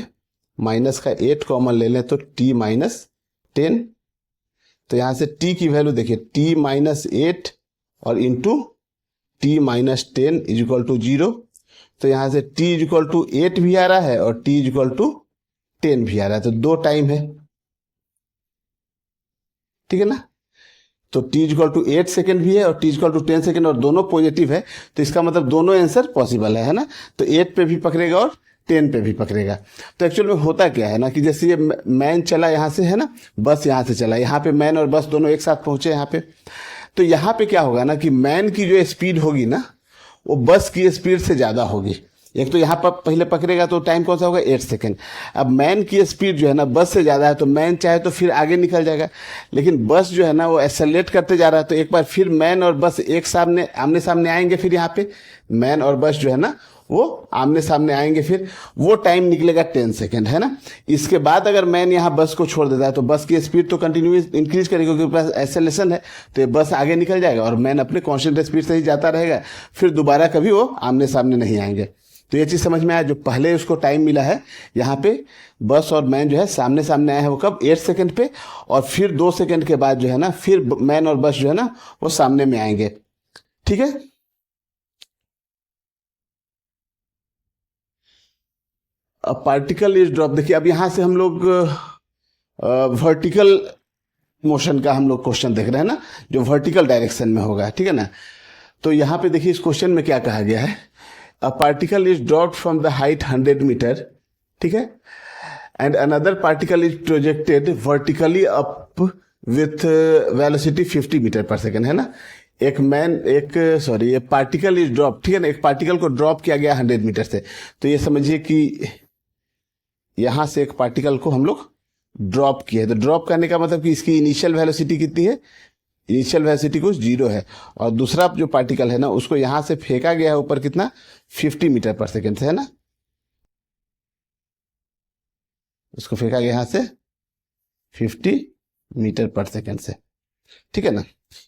Speaker 1: माइनस का 8 कॉमन ले लें तो t माइनस 10। तो यहां से t की वैल्यू देखिए, t माइनस 8 और into t minus 10 is equal to 0। तो यहां से t इज इक्वल टू 8 भी आ रहा है और t इज इक्वल टू 10 भी आ रहा है, तो दो टाइम है। ठीक है ना, तो t is equal to 8 second भी है और t is equal to 10 second, और दोनों पॉजिटिव है, तो इसका मतलब दोनों आंसर पॉसिबल है ना। तो 8 पे भी पकड़ेगा और 10 पे भी पकड़ेगा। तो एक्चुअल में होता क्या है ना कि जैसे ये मैन चला यहाँ से, है ना, बस यहाँ से चला, यहाँ पे मैन और बस दोनों एक साथ पहुंचे यहाँ पे। तो यहाँ पे क्या होगा ना कि मैन की जो स्पीड होगी ना वो बस की स्पीड से ज़्यादा होगी। एक तो यहाँ पर पहले पकड़ेगा तो टाइम कौन सा होगा, 8 सेकेंड। अब मैन की स्पीड जो है ना बस से ज़्यादा है, तो मैन चाहे तो फिर आगे निकल जाएगा, लेकिन बस जो है ना वो एक्सेलरेट करते जा रहा है, तो एक बार फिर मैन और बस एक सामने आमने सामने आएंगे। फिर यहाँ पे मैन और बस जो है ना वो आमने सामने आएंगे, फिर वो टाइम निकलेगा 10 सेकेंड, है ना। इसके बाद अगर मैन यहाँ बस को छोड़ देता है तो बस की स्पीड तो कंटिन्यूस इंक्रीज करेगी क्योंकि पास एक्सेलरेशन है, तो ये बस आगे निकल जाएगा और मैन अपने कांस्टेंट स्पीड से ही जाता रहेगा, फिर दोबारा कभी वो आमने सामने नहीं आएंगे। तो ये चीज़ समझ में आया, जो पहले उसको टाइम मिला है यहाँ पे बस और मैन जो है सामने सामने आया है वो कब, 8 सेकेंड पे, और फिर 2 सेकेंड के बाद जो है ना फिर मैन और बस जो है ना वो सामने में आएंगे। ठीक है, अब पार्टिकल इज ड्रॉप। देखिए अब यहां से हम लोग वर्टिकल मोशन का हम लोग क्वेश्चन देख रहे हैं ना, जो वर्टिकल डायरेक्शन में होगा। ठीक है ना, तो यहाँ पे देखिए इस क्वेश्चन में क्या कहा गया है, a particle is dropped from the height 100 metre, ठीक है, and another particle is projected vertically up with velocity 50 metre per second, है ना। ये पार्टिकल इज ड्रॉप, ठीक है ना, एक पार्टिकल को ड्रॉप किया गया 100 मीटर से। तो ये समझिए कि यहां से एक पार्टिकल को हम लोग ड्रॉप किया है, तो ड्रॉप करने का मतलब कि इसकी इनिशियल वेलोसिटी कितनी है, इनिशियल वेलोसिटी कुछ 0 है, और दूसरा जो पार्टिकल है ना उसको यहां से फेंका गया है ऊपर कितना, 50 मीटर पर सेकेंड से, है ना। उसको फेंका गया यहां से 50 मीटर पर सेकेंड से, ठीक है ना।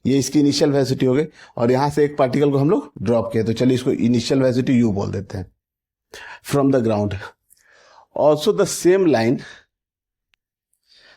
Speaker 1: ये इसकी इनिशियल वेलोसिटी हो गई, और यहां से एक पार्टिकल को हम लोग ड्रॉप किया, तो चलिए इसको इनिशियल वेलोसिटी u बोल देते हैं, from the ground. Also the same line,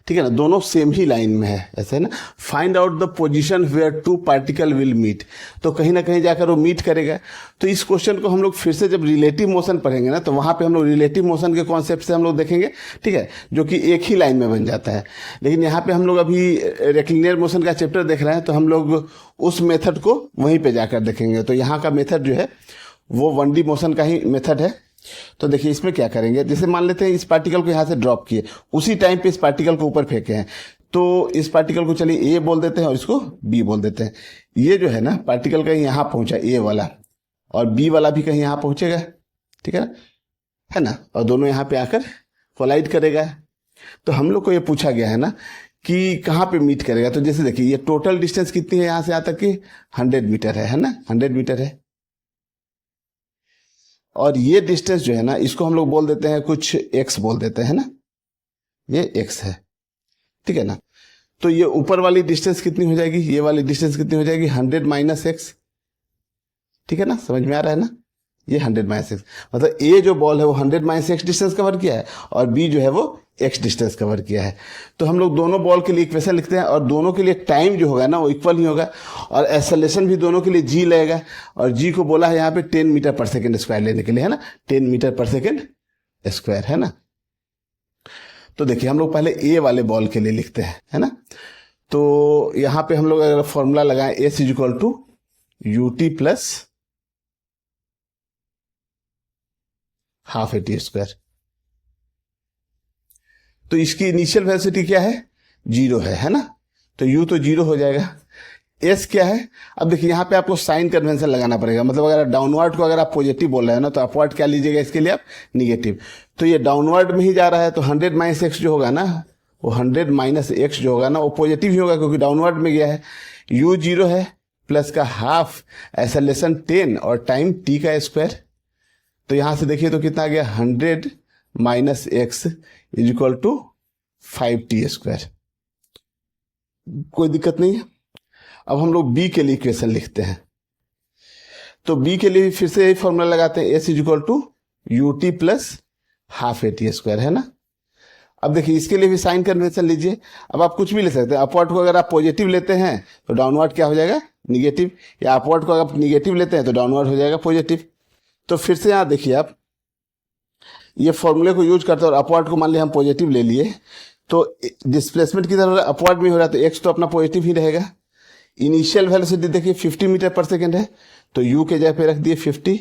Speaker 1: ठीक है ना, दोनों सेम ही लाइन में है, ऐसे है ना। Find out the position where two particle will meet, तो कहीं ना कहीं जाकर वो मीट करेगा। तो इस क्वेश्चन को हम लोग फिर से जब रिलेटिव मोशन पढ़ेंगे ना, तो वहां पे हम लोग रिलेटिव मोशन के कॉन्सेप्ट से हम लोग देखेंगे, ठीक है, जो कि एक ही लाइन में बन जाता है। लेकिन यहाँ पे हम लोग अभी रेक्टिलिनियर मोशन का चैप्टर देख रहे हैं, तो हम लोग उस मेथड को वहीं पे जाकर देखेंगे। तो यहाँ का मेथड जो है वो 1D मोशन का ही मेथड है। तो देखिए इसमें क्या करेंगे, जैसे मान लेते हैं इस पार्टिकल को यहाँ से ड्रॉप किए, उसी टाइम पे इस पार्टिकल को ऊपर फेंके हैं, तो इस पार्टिकल को चलिए ए बोल देते हैं और इसको बी बोल देते हैं। ये जो है ना पार्टिकल कहीं यहाँ पहुंचा ए वाला, और बी वाला भी कहीं यहाँ पहुंचेगा, ठीक है ना, और दोनों यहाँ पे आकर कोलाइड करेगा। तो हम लोग को ये पूछा गया है ना कि कहाँ पे मीट करेगा। तो जैसे देखिए ये टोटल डिस्टेंस कितनी है यहाँ से यहाँ तक की, 100 मीटर है ना, 100 मीटर है, और ये डिस्टेंस जो है ना इसको हम लोग बोल देते हैं कुछ x बोल देते हैं ना, ये x है, ठीक है ना। तो ये ऊपर वाली डिस्टेंस कितनी हो जाएगी, ये वाली डिस्टेंस कितनी हो जाएगी, 100 माइनस x, ठीक है ना, समझ में आ रहा है ना। ये 100 माइनस x, मतलब ए जो बॉल है वो 100 माइनस x डिस्टेंस कवर किया है, और बी जो है वो x डिस्टेंस कवर किया है। तो हम लोग दोनों बॉल के लिए इक्वेशन लिखते हैं, और दोनों के लिए टाइम जो होगा ना वो इक्वल ही होगा, और एक्सेलरेशन भी दोनों के लिए g लगेगा, और g को बोला है यहाँ पे 10 मीटर पर सेकेंड स्क्वायर लेने के लिए, है ना, 10 मीटर पर सेकेंड स्क्वायर, है ना। तो देखिए हम लोग पहले ए वाले बॉल के लिए लिखते हैं, है ना। तो यहाँ पे हम लोग अगर फॉर्मूला लगाएं s is equal to u t plus half a t square, तो इसकी इनिशियल वेलोसिटी क्या है, 0 है ना, तो u तो 0 हो जाएगा। s क्या है, अब देखिए यहाँ पे आपको साइन कन्वेंशन लगाना पड़ेगा, मतलब अगर डाउनवर्ड को अगर आप पॉजिटिव बोल रहे हैं ना, तो अपवर्ड क्या लीजिएगा, इसके लिए आप निगेटिव। तो ये डाउनवर्ड में ही जा रहा है, तो 100 माइनस एक्स जो होगा ना, वो 100 माइनस एक्स जो होगा ना, वो पॉजिटिव ही होगा क्योंकि डाउनवर्ड में गया है। u 0 है, प्लस का हाफ एक्सेलरेशन 10 और टाइम t का स्क्वायर, तो यहां से देखिए तो कितना आ गया, 100 minus x is equal to 5t square. कोई दिक्कत नहीं है। अब हम लोग b के लिए इक्वेशन लिखते हैं, तो b के लिए फिर से यही फॉर्मूला लगाते हैं, s is equal to u t plus half a t square, है ना। अब देखिए इसके लिए भी साइन कन्वेंशन लीजिए, अब आप कुछ भी ले सकते हैं। अपवर्ड को अगर आप पॉजिटिव लेते हैं तो डाउनवर्ड क्या हो जाएगा, निगेटिव, या अपवर्ड को अगर आप निगेटिव लेते हैं तो डाउनवर्ड हो जाएगा पॉजिटिव। तो फिर से यहाँ देखिए आप ये फॉर्मूले को यूज करते हैं, और अपवर्ड को मान लिया हम पॉजिटिव ले लिए, तो डिस्प्लेसमेंट किधर हो रहा है, अपवर्ड में हो रहा है, तो एक्स तो अपना पॉजिटिव ही रहेगा। इनिशियल वेलोसिटी देखिए 50 मीटर पर सेकेंड है, तो u के जगह पे रख दिए 50,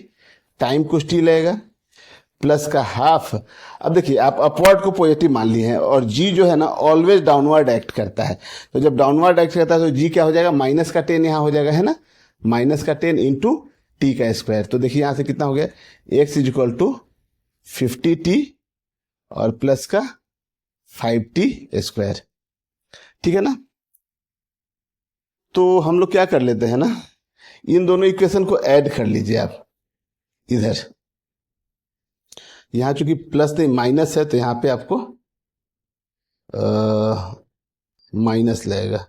Speaker 1: टाइम कुछ t लगेगा, प्लस का हाफ। अब देखिए आप अपवर्ड को पॉजिटिव मान लिए हैं, और g जो है ना ऑलवेज डाउनवर्ड एक्ट करता है, तो जब डाउनवर्ड एक्ट करता है तो g क्या हो जाएगा, माइनस का 10 यहाँ हो जाएगा, है ना, माइनस का 10 इंटू टी का स्क्वायर। तो देखिए यहां से कितना हो गया, x is equal to 50t और प्लस का 5t स्क्वायर, ठीक है ना। तो हम लोग क्या कर लेते हैं ना, इन दोनों इक्वेशन को ऐड कर लीजिए आप इधर, यहां चूंकि प्लस नहीं माइनस है, तो यहां पे आपको माइनस लगेगा,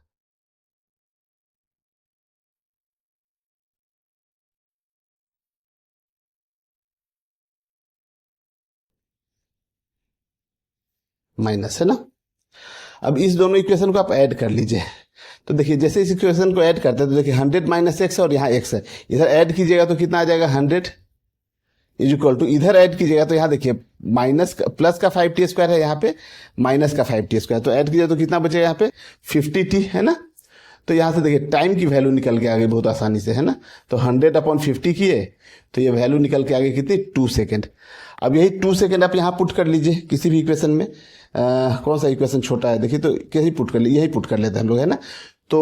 Speaker 1: माइनस, है ना। अब इस दोनों इक्वेशन को आप ऐड कर लीजिए, तो देखिए जैसे इस इक्वेशन को ऐड करते हैं तो देखिए 100 माइनस एक्स और यहाँ एक्स है, इधर ऐड कीजिएगा तो कितना आ जाएगा, 100 इज इक्वल टू, इधर ऐड कीजिएगा तो यहाँ देखिए माइनस प्लस का 5t स्क्वायर है, यहाँ पे माइनस का 5t स्क्वायर, तो ऐड कीजिए तो कितना बचेगा यहाँ पे 50t, है ना। तो यहाँ से देखिए टाइम की वैल्यू निकल के आ गई बहुत आसानी से, है ना। तो 100/50 किए तो ये वैल्यू निकल के आ गई कितनी, 2 सेकेंड। अब यही 2 सेकेंड आप यहाँ पुट कर लीजिए किसी भी इक्वेशन में, कौन सा इक्वेशन छोटा है देखिए, तो कैसे पुट कर लीजिए, यही पुट कर लेते हैं हम लोग, है ना। तो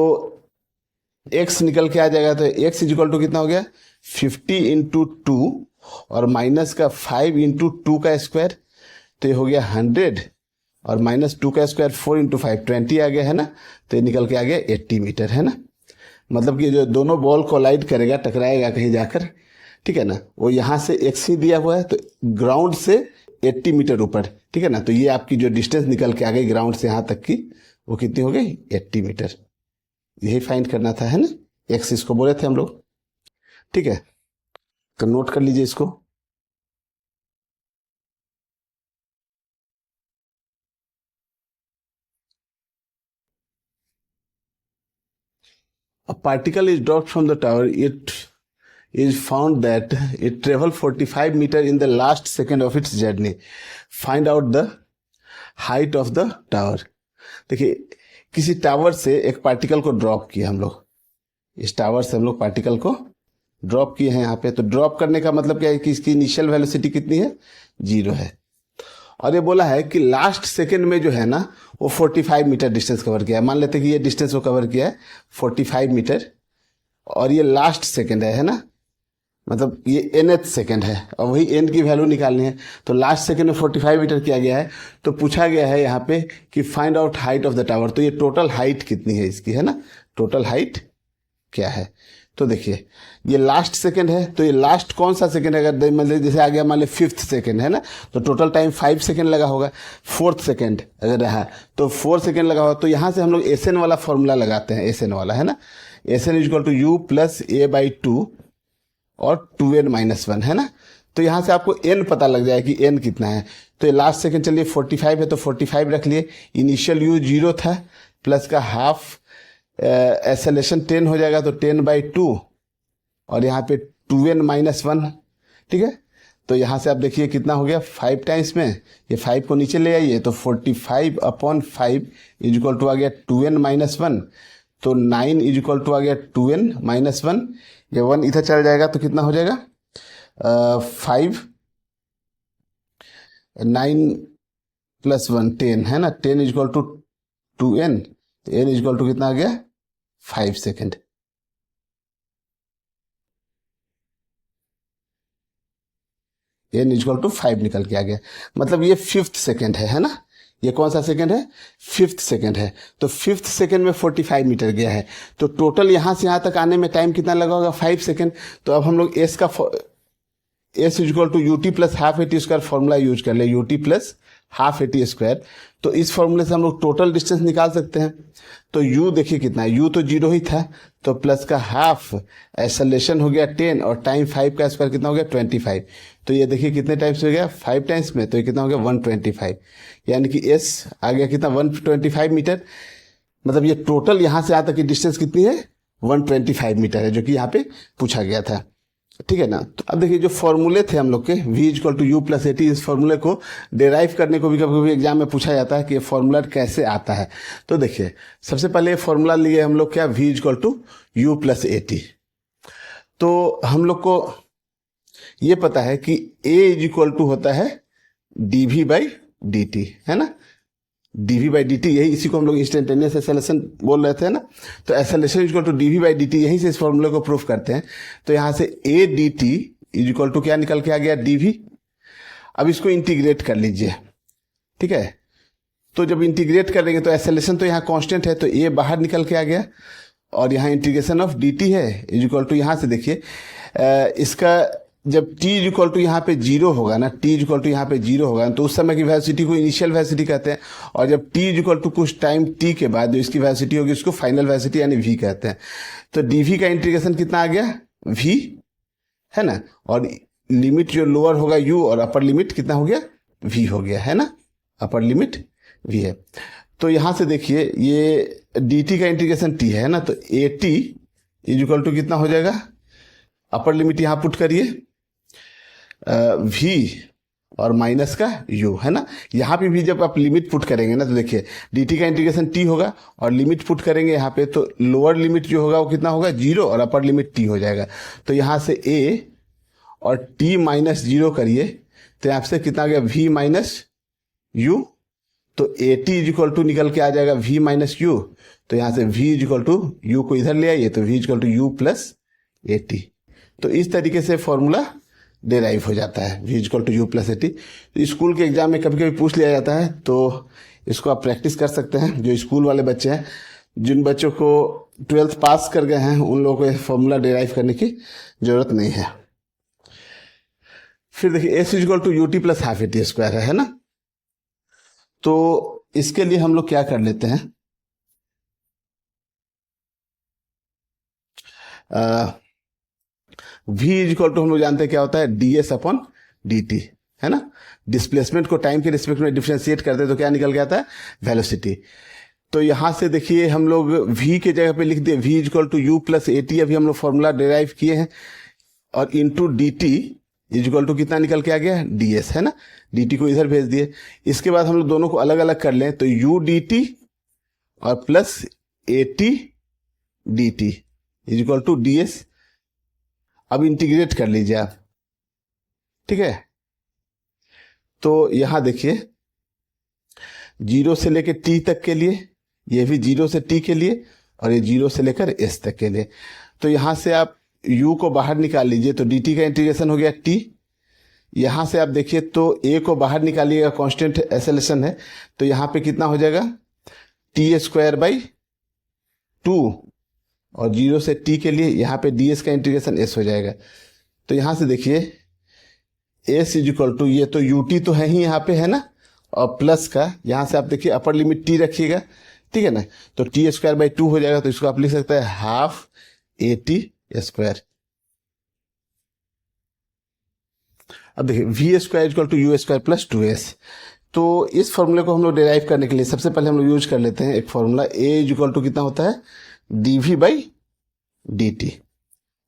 Speaker 1: x निकल के आ जाएगा, तो x इज इक्वल टू कितना हो गया, 50 इंटू 2 और माइनस का 5 इंटू 2 का स्क्वायर, तो ये हो गया 100 और माइनस 2 का स्क्वायर 4 इंटू 5 20 आ गया, है ना। तो ये निकल के आ गया 80 मीटर, है ना। मतलब कि जो दोनों बॉल कोलाइड करेगा, टकराएगा कहीं जाकर, ठीक है ना, वो यहाँ से x ही दिया हुआ है, तो ग्राउंड से 80 मीटर ऊपर, ठीक है ना। तो ये आपकी जो डिस्टेंस निकल के आ गई ग्राउंड से यहाँ तक की, वो कितनी हो गई, 80 मीटर। यही फाइंड करना था, है ना, x इसको बोले थे हम लोग, ठीक है। तो नोट कर लीजिए इसको। A particle is dropped from the tower. It is found that it traveled 45 meter in the last second of its journey. Find out the height of the tower. देखिए किसी टावर से एक पार्टिकल को ड्रॉप किया हम लोग, इस टावर से हम लोग पार्टिकल को ड्रॉप किए हैं यहाँ पे। तो ड्रॉप करने का मतलब क्या है कि इसकी इनिशियल वेलोसिटी कितनी है, 0 है, और ये बोला है कि लास्ट सेकेंड में जो है ना वो 45 मीटर डिस्टेंस कवर किया है। मान लेते हैं कि ये डिस्टेंस वो कवर किया है 45 मीटर, और ये लास्ट सेकेंड है ना, मतलब ये nth सेकेंड है, और वही n की वैल्यू निकालनी है। तो लास्ट सेकेंड में 45 मीटर किया गया है, तो पूछा गया है यहाँ पे कि find out height of the tower. तो ये टोटल हाइट कितनी है इसकी, है ना, टोटल हाइट क्या है। तो देखिए ये लास्ट सेकेंड है, तो ये लास्ट कौन सा सेकेंड है, अगर मतलब जैसे आ गया मान ली 5th सेकेंड, है ना, तो टोटल टाइम 5 सेकेंड लगा होगा। 4th सेकेंड अगर रहा तो 4 सेकेंड लगा होगा। तो यहाँ से हम लोग एस एन वाला फॉर्मूला लगाते हैं, एस एन वाला, है ना, s n equal to u plus a/2 और 2n-1, है ना। तो यहाँ से आपको n पता लग जाए कि n कितना है। तो ये लास्ट सेकेंड चलिए 45 है, तो 45 रख लिए, इनिशियल u 0 था, प्लस का हाफ एक्सेलरेशन 10 हो जाएगा, तो 10/2 और यहाँ पे 2n-1, ठीक है। तो यहाँ से आप देखिए कितना हो गया 5 टाइम्स में, ये 5 को नीचे ले आइए तो 45/5 इज इक्वल टू आ गया 2n-1, तो 9 इज इक्वल टू आ गया 2n-1, ये 1 इधर चल जाएगा तो कितना हो जाएगा 5, 9 + 1 10 है ना, 10 इज इक्वल टू 2n, तो n इज इक्वल टू कितना आ गया 5 second. n is equal to 5 निकल के आ गया, मतलब ये 5th सेकेंड है ना, ये कौन सा सेकेंड है 5th सेकेंड है, तो 5th सेकेंड में 45 मीटर गया है, तो टोटल यहां से यहां तक आने में टाइम कितना लगा होगा 5 सेकेंड। तो अब हम लोग s is equal to ut plus half AT square formula use कर ले, ut plus half AT square, तो इस फॉर्मूले से हम लोग टोटल डिस्टेंस निकाल सकते हैं। तो u देखिए कितना है, u तो 0 ही था, तो प्लस का हाफ, एक्सेलरेशन हो गया 10 और टाइम 5 का स्क्वायर कितना हो गया 25, तो ये देखिए कितने टाइम्स हो गया 5 टाइम्स में, तो ये कितना हो गया 125, यानी कि s आ गया कितना 125 मीटर, मतलब ये टोटल यहाँ से यहाँ तक की डिस्टेंस कितनी है 125 मीटर है, जो कि यहाँ पे पूछा गया था, ठीक है ना। तो अब देखिए जो फॉर्मूले थे हम लोग के v equal to u plus AT, इस फॉर्मूले को डेराइव करने को भी कभी कभी एग्जाम में पूछा जाता है कि ये फॉर्मूला कैसे आता है। तो देखिए सबसे पहले फॉर्मूला लिए हम लोग क्या, v equal to u plus AT, तो हम लोग को ये पता है कि a इज इक्वल टू होता है dv/dt, है ना, dv/dt, यही इसी को हम लोग इंस्टेंटेनियस एक्सेलरेशन बोल रहे थे ना, तो acceleration is equal to dv/dt, यहीं से इस फॉर्मूले को प्रूफ करते हैं। तो यहां से a dt is equal to क्या निकल के आ गया dv। अब इसको इंटीग्रेट कर लीजिए, ठीक है, तो जब इंटीग्रेट करेंगे तो एक्सेलरेशन तो यहाँ कांस्टेंट है, तो a बाहर निकल के आ गया, और यहाँ इंटीग्रेशन ऑफ dt है इज इक्वल टू, यहाँ से देखिए इसका जब t इज इक्वल टू यहाँ पे 0 होगा ना, t इज इक्वल टू यहाँ पे 0 होगा तो उस समय की वेलोसिटी को इनिशियल वेलोसिटी कहते हैं, और जब t इज इक्वल टू कुछ टाइम t के बाद जो इसकी वेलोसिटी होगी उसको फाइनल वेलोसिटी यानी v कहते हैं। तो dv का इंटीग्रेशन कितना आ गया v, है ना, और लिमिट जो लोअर होगा u और अपर लिमिट कितना हो गया v हो गया, है ना, अपर लिमिट v है। तो यहाँ से देखिए ये dt का इंटीग्रेशन t है ना, तो at इज इक्वल टू कितना हो जाएगा, अपर लिमिट यहाँ पुट करिए v और माइनस का u, है ना, यहाँ पे भी जब आप लिमिट पुट करेंगे ना तो देखिए dt का इंटीग्रेशन t होगा और लिमिट पुट करेंगे यहाँ पे, तो लोअर लिमिट जो होगा वो कितना होगा 0 और अपर लिमिट t हो जाएगा। तो यहाँ से a और t माइनस 0 करिए तो यहाँ से कितना आ गया v माइनस u, तो at इज इक्वल टू निकल के आ जाएगा v माइनस u, तो यहाँ से v is equal to u को इधर ले आइए तो v is equal to u plus AT। तो इस तरीके से फॉर्मूला डेराइव हो जाता है v equal to u plus AT। तो स्कूल के एग्जाम में कभी कभी पूछ लिया जाता है, तो इसको आप प्रैक्टिस कर सकते हैं। जो स्कूल वाले बच्चे हैं, जिन बच्चों को 12th पास कर गए हैं, उन लोगों को फॉर्मूला डेराइव करने की जरूरत नहीं है। फिर देखिए s equal to ut plus half AT square है ना, तो इसके लिए हम लोग क्या कर लेते हैं, v इज इक्वल टू हम लोग जानते हैं क्या होता है ds/dt, है ना, डिस्प्लेसमेंट को टाइम के रिस्पेक्ट में डिफरेंशिएट करते हैं तो क्या निकल के आता है वेलोसिटी। तो यहां से देखिए हम लोग v के जगह पे लिख दिए v is equal to u plus AT, अभी हम लोग फॉर्मूला डिराइव किए हैं, और into dt is equal to कितना निकल के आ गया ds, है ना, dt को इधर भेज दिए। इसके बाद हम लोग दोनों को अलग अलग कर लें तो u dt और plus AT dt is equal to ds। अब इंटीग्रेट कर लीजिए आप, ठीक है, तो यहां देखिए 0 से लेकर t तक के लिए, ये भी 0 से t के लिए, और ये 0 से लेकर s तक के लिए। तो यहां से आप u को बाहर निकाल लीजिए तो dt का इंटीग्रेशन हो गया t। यहां से आप देखिए तो a को बाहर निकालिएगा, कांस्टेंट एक्सेलरेशन है, तो यहां पे कितना हो जाएगा t²/2, और 0 से t के लिए यहाँ पे ds का इंटीग्रेशन s हो जाएगा। तो यहाँ से देखिए s इज इक्वल टू, ये तो ut तो है ही यहाँ पे, है ना, और प्लस का यहाँ से आप देखिए अपर लिमिट t रखिएगा, ठीक है ना, तो t²/2 हो जाएगा, तो इसको आप लिख सकते हैं हाफ AT स्क्वायर। अब देखिए v square equal to u square plus 2s। तो इस फॉर्मूले को हम लोग डिराइव करने के लिए सबसे पहले हम लोग यूज कर लेते हैं एक फॉर्मूला, a इक्वल टू कितना होता है dv/dt,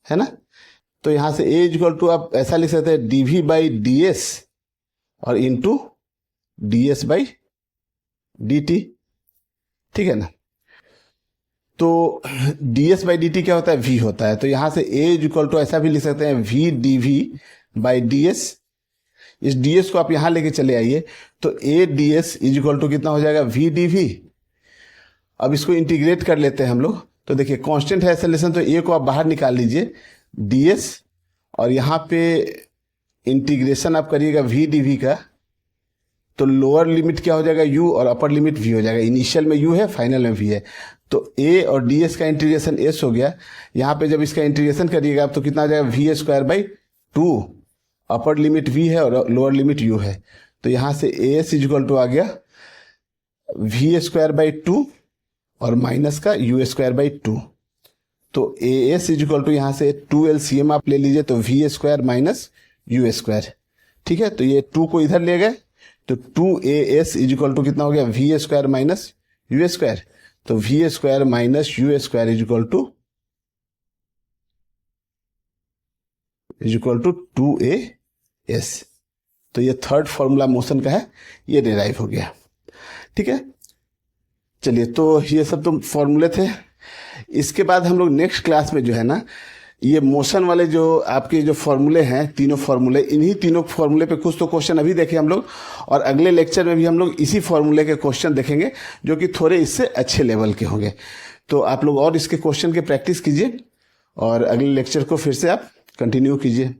Speaker 1: है ना, तो यहां से ए इक्वल टू आप ऐसा लिख सकते हैं dv बाई ds और इंटू ds बाई dt, ठीक है ना। तो ds बाई dt क्या होता है, v होता है। तो यहां से a इक्वल टू ऐसा भी लिख सकते हैं v dv बाई ds। इस ds को आप यहां लेके चले आइए तो a ds इक्वल टू कितना हो जाएगा, v dv। अब इसको इंटीग्रेट कर लेते हैं हम लोग। तो देखिए कांस्टेंट है एक्सेलरेशन, तो a को आप बाहर निकाल लीजिए ds, और यहाँ पे इंटीग्रेशन आप करिएगा v dv का, तो लोअर लिमिट क्या हो जाएगा u और अपर लिमिट v हो जाएगा। इनिशियल में u है, फाइनल में v है। तो a और ds का इंटीग्रेशन s हो गया। यहाँ पे जब इसका इंटीग्रेशन करिएगा आप तो कितना हो जाएगा, v square by 2, upper limit v है और लोअर लिमिट u है। तो यहाँ से as इक्वल टू आ गया v स्क्वायर बाई 2 और माइनस का u स्क्वायर बाई 2। तो as इक्वल टू यहाँ से 2 LCM आप ले लीजिए, तो v square minus u square, ठीक है। तो ये 2 को इधर ले गए तो 2as इक्वल टू कितना हो गया, v square minus u square. तो v square minus u square equal to 2as। तो ये थर्ड फॉर्मूला मोशन का है, ये डिराइव हो गया, ठीक है। चलिए, तो ये सब तो फॉर्मूले थे। इसके बाद हम लोग नेक्स्ट क्लास में जो है ना, ये मोशन वाले जो आपके जो फॉर्मूले हैं, तीनों फॉर्मूले, इन्हीं तीनों फॉर्मूले पे कुछ तो क्वेश्चन अभी देखे हम लोग, और अगले लेक्चर में भी हम लोग इसी फॉर्मूले के क्वेश्चन देखेंगे जो कि थोड़े इससे अच्छे लेवल के होंगे। तो आप लोग और इसके क्वेश्चन के प्रैक्टिस कीजिए और अगले लेक्चर को फिर से आप कंटिन्यू कीजिए।